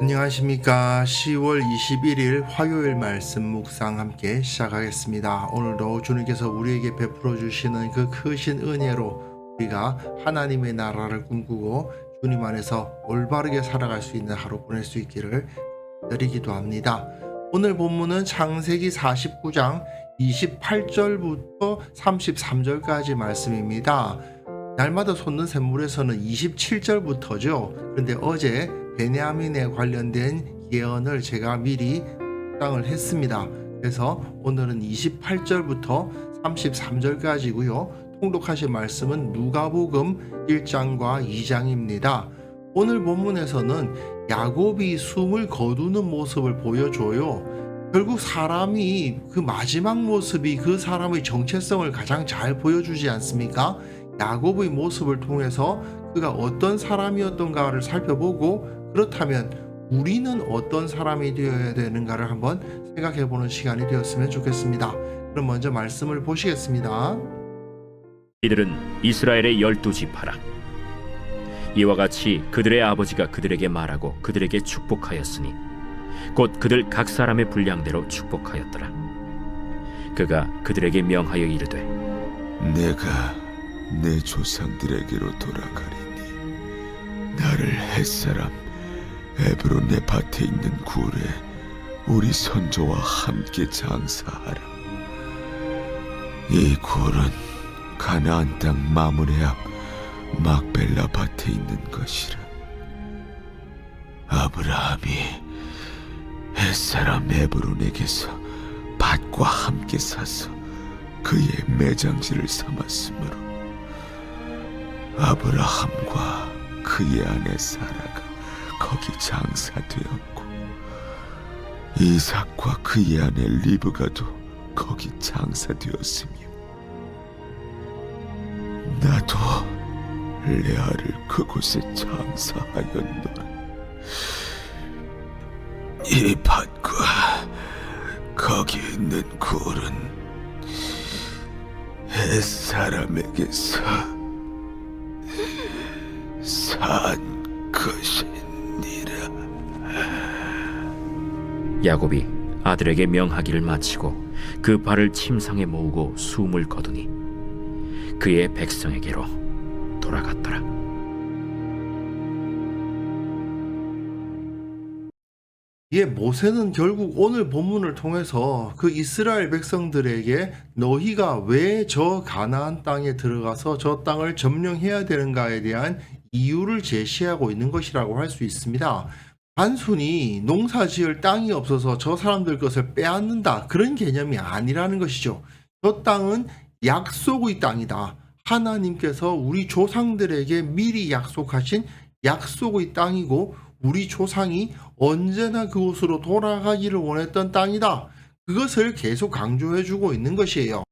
안녕하십니까. 10월 21일 화요일 말씀 묵상 함께 시작하겠습니다. 오늘도 주님께서 우리에게 베풀어 주시는 그 크신 은혜로 우리가 하나님의 나라를 꿈꾸고 주님 안에서 올바르게 살아갈 수 있는 하루 보낼 수 있기를 기다리기도 합니다. 오늘 본문은 창세기 49장 28절부터 33절까지 말씀입니다. 날마다 솟는 샘물에서는 27절부터죠. 그런데 어제 베냐민에 관련된 예언을 제가 미리 묵상을 했습니다. 그래서 오늘은 28절부터 33절까지고요. 통독하실 말씀은 누가복음 1장과 2장입니다. 오늘 본문에서는 야곱이 숨을 거두는 모습을 보여줘요. 결국 사람이 그 마지막 모습이 그 사람의 정체성을 가장 잘 보여주지 않습니까? 야곱의 모습을 통해서 그가 어떤 사람이었던가를 살펴보고, 그렇다면 우리는 어떤 사람이 되어야 되는가를 한번 생각해보는 시간이 되었으면 좋겠습니다. 그럼 먼저 말씀을 보시겠습니다. 이들은 이스라엘의 12지파라. 이와 같이 그들의 아버지가 그들에게 말하고 그들에게 축복하였으니 곧 그들 각 사람의 분량대로 축복하였더라. 그가 그들에게 명하여 이르되, 내가 내 조상들에게로 돌아가리니 나를 햇사람 에브론의 밭에 있는 굴에 우리 선조와 함께 장사하라. 이 굴은 가나안 땅 마므레 앞 막벨라 밭에 있는 것이라. 아브라함이 햇사람 에브론에게서 밭과 함께 사서 그의 매장지를 삼았으므로 아브라함과 그의 아내 사라가 거기 장사되었고, 이삭과 그의 아내 리브가도 거기 장사되었으며, 나도 레아를 그곳에 장사하였노라. 이 밭과 거기 있는 굴은 햇사람에게서 산 것이니라. 야곱이 아들에게 명하기를 마치고 그 발을 침상에 모으고 숨을 거두니 그의 백성에게로 돌아갔더라. 이에 모세는 결국 오늘 본문을 통해서 그 이스라엘 백성들에게 너희가 왜 저 가나안 땅에 들어가서 저 땅을 점령해야 되는가에 대한 이유를 제시하고 있는 것이라고 할 수 있습니다. 단순히 농사 지을 땅이 없어서 저 사람들 것을 빼앗는다, 그런 개념이 아니라는 것이죠. 저 땅은 약속의 땅이다. 하나님께서 우리 조상들에게 미리 약속하신 약속의 땅이고, 우리 조상이 언제나 그곳으로 돌아가기를 원했던 땅이다. 그것을 계속 강조해주고 있는 것이에요.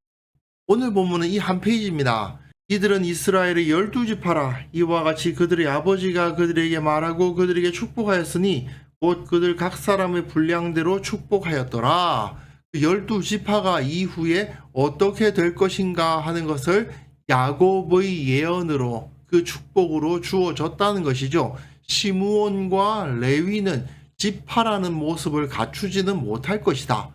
오늘 본문은 이 한 페이지입니다. 이들은 이스라엘의 12지파라. 이와 같이 그들의 아버지가 그들에게 말하고 그들에게 축복하였으니 곧 그들 각 사람의 분량대로 축복하였더라. 그 12지파가 이후에 어떻게 될 것인가 하는 것을 야곱의 예언으로, 그 축복으로 주어졌다는 것이죠. 시므온과 레위는 지파라는 모습을 갖추지는 못할 것이다.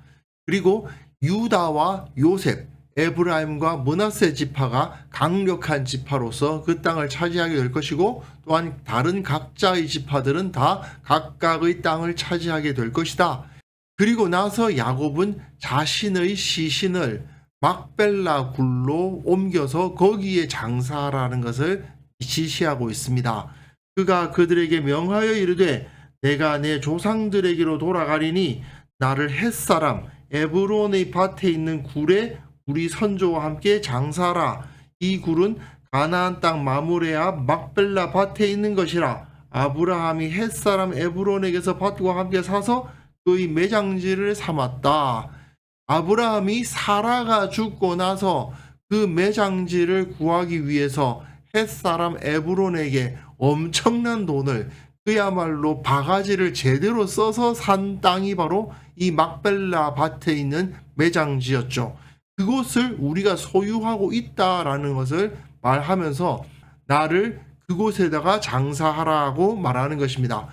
그리고 유다와 요셉, 에브라임과 므낫세 지파가 강력한 지파로서 그 땅을 차지하게 될 것이고, 또한 다른 각자의 지파들은 다 각각의 땅을 차지하게 될 것이다. 그리고 나서 야곱은 자신의 시신을 막벨라 굴로 옮겨서 거기에 장사하라는 것을 지시하고 있습니다. 그가 그들에게 명하여 이르되, 내가 내 조상들에게로 돌아가리니 나를 햇사람 에브론의 밭에 있는 굴에 우리 선조와 함께 장사하라. 이 굴은 가나안 땅 마므레 앞 막벨라 밭에 있는 것이라. 아브라함이 햇사람 에브론에게서 밭과 함께 사서 그의 매장지를 삼았다. 아브라함이 사라가 죽고 나서 그 매장지를 구하기 위해서 햇사람 에브론에게 엄청난 돈을, 그야말로 바가지를 제대로 써서 산 땅이 바로 이 막벨라 밭에 있는 매장지였죠. 그곳을 우리가 소유하고 있다라는 것을 말하면서 나를 그곳에다가 장사하라고 말하는 것입니다.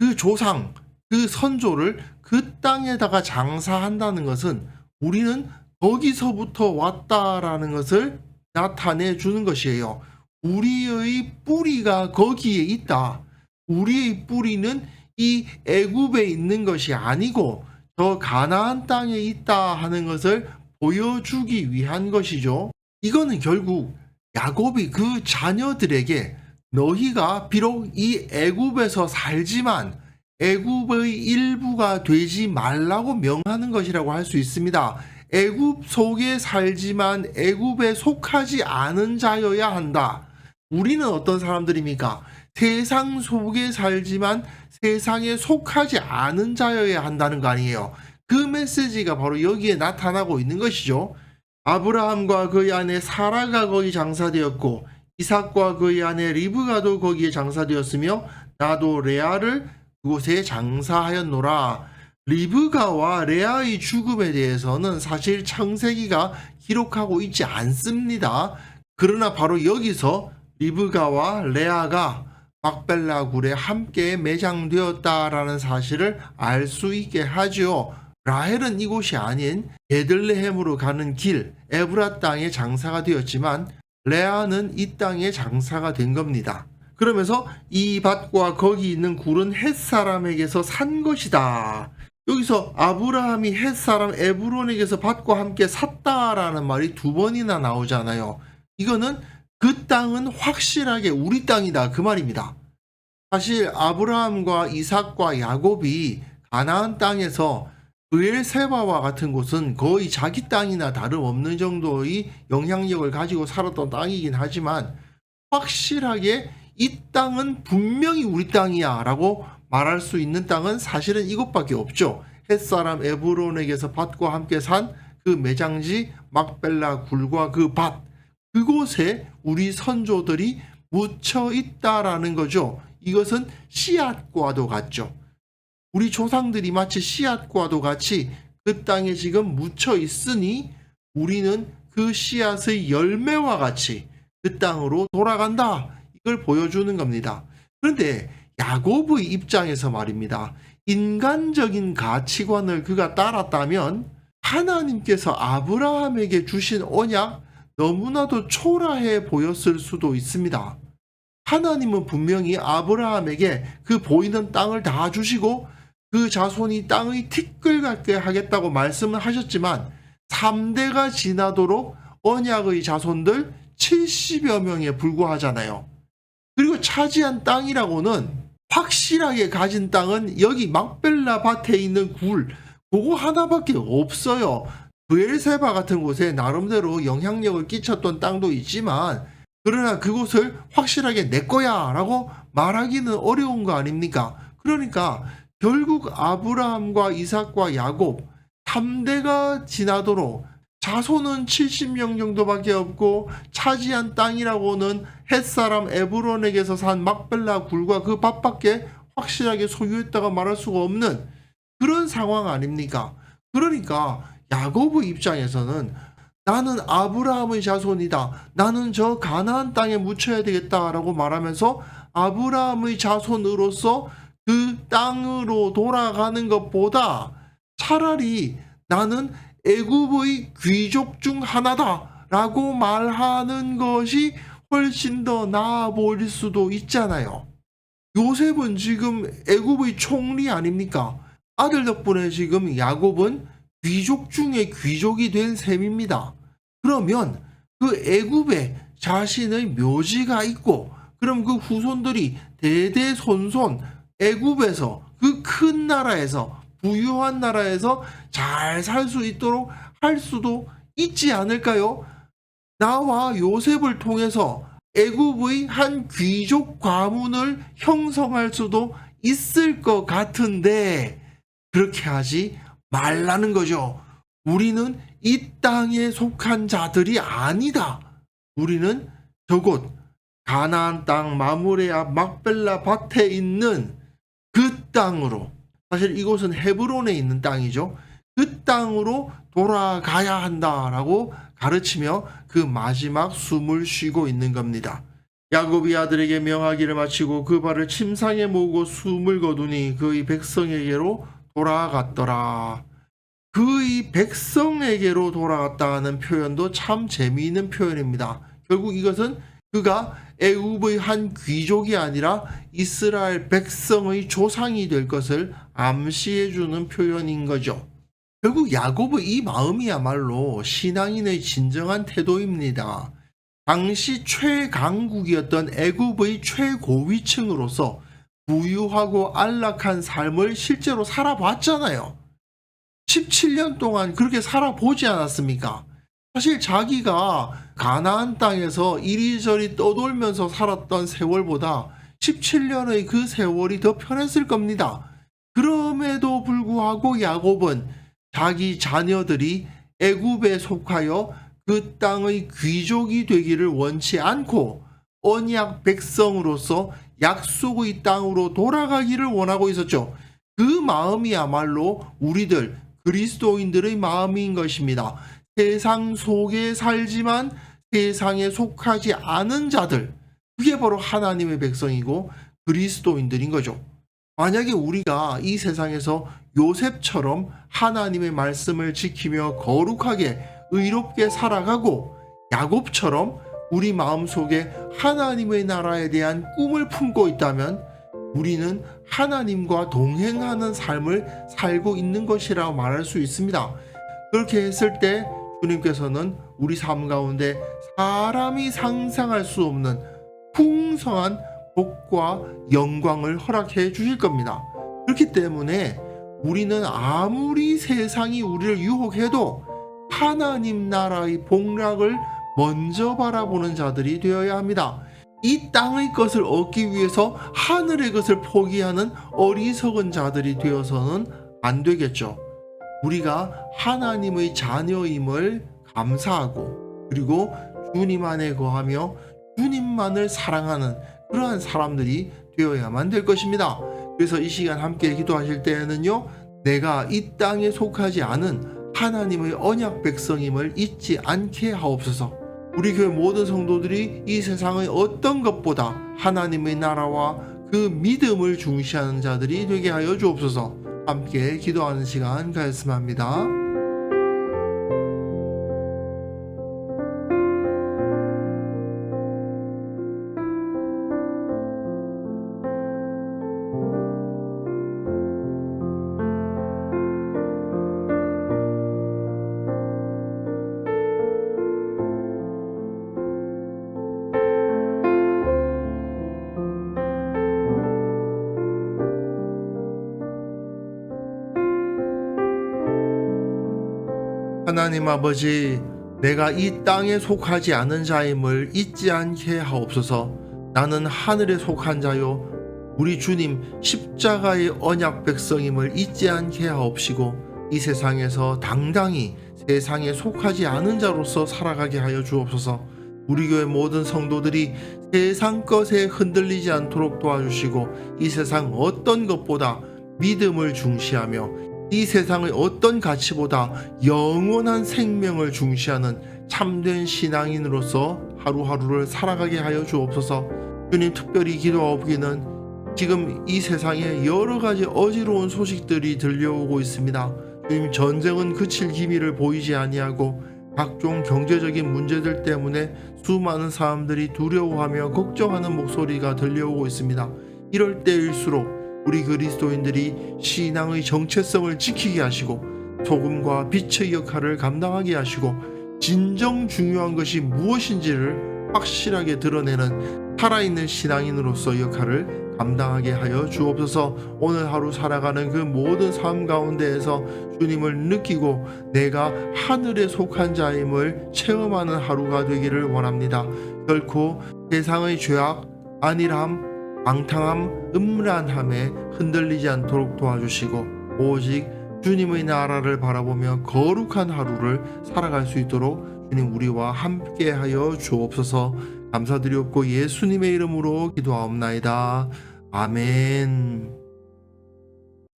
그 조상 그 선조를 그 땅에다가 장사한다는 것은 우리는 거기서부터 왔다라는 것을 나타내 주는 것이에요. 우리의 뿌리가 거기에 있다. 우리의 뿌리는 이 애굽에 있는 것이 아니고 저 가나안 땅에 있다 하는 것을 보여주기 위한 것이죠. 이거는 결국 야곱이 그 자녀들에게 너희가 비록 이 애굽에서 살지만 애굽의 일부가 되지 말라고 명하는 것이라고 할 수 있습니다. 애굽 속에 살지만 애굽에 속하지 않은 자여야 한다. 우리는 어떤 사람들입니까? 세상 속에 살지만 세상에 속하지 않은 자여야 한다는 거 아니에요. 그 메시지가 바로 여기에 나타나고 있는 것이죠. 아브라함과 그의 아내 사라가 거기 장사되었고 이삭과 그의 아내 리브가도 거기에 장사되었으며 나도 레아를 그곳에 장사하였노라. 리브가와 레아의 죽음에 대해서는 사실 창세기가 기록하고 있지 않습니다. 그러나 바로 여기서 리브가와 레아가 막벨라 굴에 함께 매장되었다라는 사실을 알 수 있게 하죠. 라헬은 이곳이 아닌 베들레헴으로 가는 길 에브라 땅에 장사가 되었지만 레아는 이 땅에 장사가 된 겁니다. 그러면서 이 밭과 거기 있는 굴은 헷사람에게서 산 것이다. 여기서 아브라함이 헷사람 에브론에게서 밭과 함께 샀다라는 말이 두 번이나 나오잖아요. 이거는 그 땅은 확실하게 우리 땅이다 그 말입니다. 사실 아브라함과 이삭과 야곱이 가나안 땅에서 브엘세바와 같은 곳은 거의 자기 땅이나 다름없는 정도의 영향력을 가지고 살았던 땅이긴 하지만 확실하게 이 땅은 분명히 우리 땅이야 라고 말할 수 있는 땅은 사실은 이곳밖에 없죠. 햇사람 에브론에게서 밭과 함께 산 그 매장지 막벨라 굴과 그 밭, 그곳에 우리 선조들이 묻혀 있다라는 거죠. 이것은 씨앗과도 같죠. 우리 조상들이 마치 씨앗과도 같이 그 땅에 지금 묻혀 있으니 우리는 그 씨앗의 열매와 같이 그 땅으로 돌아간다. 이걸 보여주는 겁니다. 그런데 야곱의 입장에서 말입니다. 인간적인 가치관을 그가 따랐다면 하나님께서 아브라함에게 주신 언약 너무나도 초라해 보였을 수도 있습니다. 하나님은 분명히 아브라함에게 그 보이는 땅을 다 주시고 그 자손이 땅의 티끌 같게 하겠다고 말씀을 하셨지만 3대가 지나도록 언약의 자손들 70여 명에 불과하잖아요. 그리고 차지한 땅이라고는 확실하게 가진 땅은 여기 막벨라 밭에 있는 굴 그거 하나밖에 없어요. 브엘세바 같은 곳에 나름대로 영향력을 끼쳤던 땅도 있지만 그러나 그곳을 확실하게 내 거야 라고 말하기는 어려운 거 아닙니까? 그러니까 결국 아브라함과 이삭과 야곱 3대가 지나도록 자손은 70명 정도밖에 없고 차지한 땅이라고는 햇사람 에브론에게서 산 막벨라 굴과 그 밭밖에 확실하게 소유했다가 말할 수가 없는 그런 상황 아닙니까? 그러니까 야곱의 입장에서는 나는 아브라함의 자손이다. 나는 저 가나안 땅에 묻혀야 되겠다라고 말하면서 아브라함의 자손으로서 그 땅으로 돌아가는 것보다 차라리 나는 애굽의 귀족 중 하나다라고 말하는 것이 훨씬 더 나아 보일 수도 있잖아요. 요셉은 지금 애굽의 총리 아닙니까? 아들 덕분에 지금 야곱은 귀족 중에 귀족이 된 셈입니다. 그러면 그 애굽에 자신의 묘지가 있고 그럼 그 후손들이 대대손손 애굽에서 그 큰 나라에서 부유한 나라에서 잘 살 수 있도록 할 수도 있지 않을까요? 나와 요셉을 통해서 애굽의 한 귀족 가문을 형성할 수도 있을 것 같은데 그렇게 하지 말라는 거죠. 우리는 이 땅에 속한 자들이 아니다. 우리는 저곳 가나안 땅 마므레 앞 막벨라 밭에 있는 그 땅으로, 사실 이곳은 헤브론에 있는 땅이죠. 그 땅으로 돌아가야 한다라고 가르치며 그 마지막 숨을 쉬고 있는 겁니다. 야곱이 아들에게 명하기를 마치고 그 발을 침상에 모으고 숨을 거두니 그의 백성에게로 돌아갔더라. 그의 백성에게로 돌아갔다 하는 표현도 참 재미있는 표현입니다. 결국 이것은 그가 애굽의 한 귀족이 아니라 이스라엘 백성의 조상이 될 것을 암시해 주는 표현인 거죠. 결국 야곱의 이 마음이야말로 신앙인의 진정한 태도입니다. 당시 최강국이었던 애굽의 최고위층으로서 부유하고 안락한 삶을 실제로 살아봤잖아요. 17년 동안 그렇게 살아보지 않았습니까? 사실 자기가 가나안 땅에서 이리저리 떠돌면서 살았던 세월보다 17년의 그 세월이 더 편했을 겁니다. 그럼에도 불구하고 야곱은 자기 자녀들이 애굽에 속하여 그 땅의 귀족이 되기를 원치 않고 언약 백성으로서 약속의 땅으로 돌아가기를 원하고 있었죠. 그 마음이야말로 우리들 그리스도인들의 마음인 것입니다. 세상 속에 살지만 세상에 속하지 않은 자들, 그게 바로 하나님의 백성이고 그리스도인들인 거죠. 만약에 우리가 이 세상에서 요셉처럼 하나님의 말씀을 지키며 거룩하게 의롭게 살아가고 야곱처럼 우리 마음속에 하나님의 나라에 대한 꿈을 품고 있다면 우리는 하나님과 동행하는 삶을 살고 있는 것이라고 말할 수 있습니다. 그렇게 했을 때 주님께서는 우리 삶 가운데 사람이 상상할 수 없는 풍성한 복과 영광을 허락해 주실 겁니다. 그렇기 때문에 우리는 아무리 세상이 우리를 유혹해도 하나님 나라의 복락을 먼저 바라보는 자들이 되어야 합니다. 이 땅의 것을 얻기 위해서 하늘의 것을 포기하는 어리석은 자들이 되어서는 안 되겠죠. 우리가 하나님의 자녀임을 감사하고 그리고 주님 안에 거하며 주님만을 사랑하는 그러한 사람들이 되어야만 될 것입니다. 그래서 이 시간 함께 기도하실 때에는요, 내가 이 땅에 속하지 않은 하나님의 언약 백성임을 잊지 않게 하옵소서. 우리 교회 모든 성도들이 이 세상의 어떤 것보다 하나님의 나라와 그 믿음을 중시하는 자들이 되게 하여 주옵소서. 함께 기도하는 시간 가졌으면 합니다. 하나님 아버지, 내가 이 땅에 속하지 않은 자임을 잊지 않게 하옵소서. 나는 하늘에 속한 자요 우리 주님 십자가의 언약 백성임을 잊지 않게 하옵시고 이 세상에서 당당히 세상에 속하지 않은 자로서 살아가게 하여 주옵소서. 우리 교회 모든 성도들이 세상 것에 흔들리지 않도록 도와주시고 이 세상 어떤 것보다 믿음을 중시하며 이 세상의 어떤 가치보다 영원한 생명을 중시하는 참된 신앙인으로서 하루하루를 살아가게 하여 주옵소서. 주님, 특별히 기도하옵기는 지금 이 세상에 여러 가지 어지러운 소식들이 들려오고 있습니다. 주님, 전쟁은 그칠 기미를 보이지 아니하고 각종 경제적인 문제들 때문에 수많은 사람들이 두려워하며 걱정하는 목소리가 들려오고 있습니다. 이럴 때일수록 우리 그리스도인들이 신앙의 정체성을 지키게 하시고 소금과 빛의 역할을 감당하게 하시고 진정 중요한 것이 무엇인지를 확실하게 드러내는 살아있는 신앙인으로서 역할을 감당하게 하여 주옵소서. 오늘 하루 살아가는 그 모든 삶 가운데에서 주님을 느끼고 내가 하늘에 속한 자임을 체험하는 하루가 되기를 원합니다. 결코 세상의 죄악, 안일함, 방탕함, 음란함에 흔들리지 않도록 도와주시고 오직 주님의 나라를 바라보며 거룩한 하루를 살아갈 수 있도록 주님 우리와 함께하여 주옵소서. 감사드리옵고 예수님의 이름으로 기도하옵나이다. 아멘.